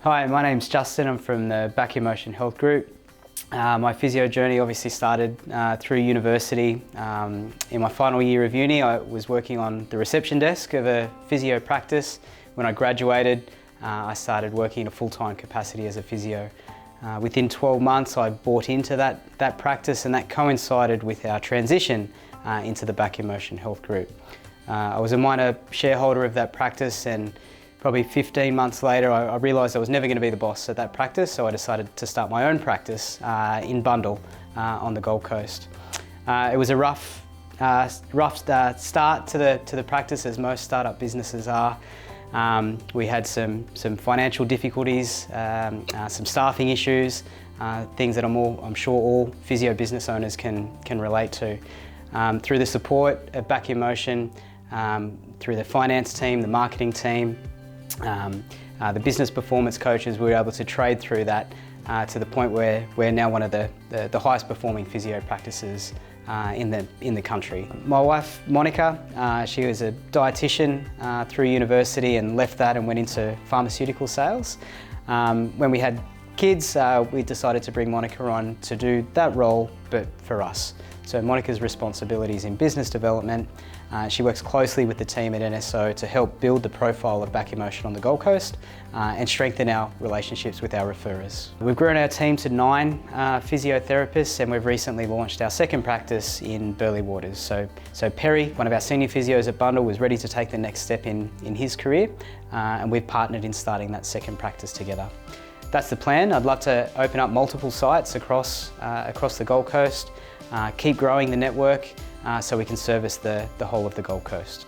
Hi, my name's Justin. I'm from the Back in Motion Health Group. My physio journey obviously started through university. In my final year of uni, I was working on the reception desk of a physio practice. When I graduated, I started working in a full-time capacity as a physio. Within 12 months, I bought into that practice, and that coincided with our transition into the Back in Motion Health Group. I was a minor shareholder of that practice, and probably 15 months later, I realised I was never going to be the boss at that practice, so I decided to start my own practice in Bundall on the Gold Coast. It was a rough start to the practice, as most startup businesses are. We had some financial difficulties, some staffing issues, things that I'm sure all physio business owners can relate to. Through the support of Back in Motion, through the finance team, the marketing team, the business performance coaches, we were able to trade through that to the point where we're now one of the highest performing physio practices in the country. My wife, Monica, she was a dietitian through university and left that and went into pharmaceutical sales. When we had kids, we decided to bring Monica on to do that role, but for us. So Monica's responsibilities in business development. She works closely with the team at NSO to help build the profile of Back in Motion on the Gold Coast and strengthen our relationships with our referrers. We've grown our team to 9 physiotherapists, and we've recently launched our second practice in Burleigh Waters. So Perry, one of our senior physios at Bundall, was ready to take the next step in his career, and we've partnered in starting that second practice together. That's the plan. I'd love to open up multiple sites across the Gold Coast, keep growing the network so we can service the whole of the Gold Coast.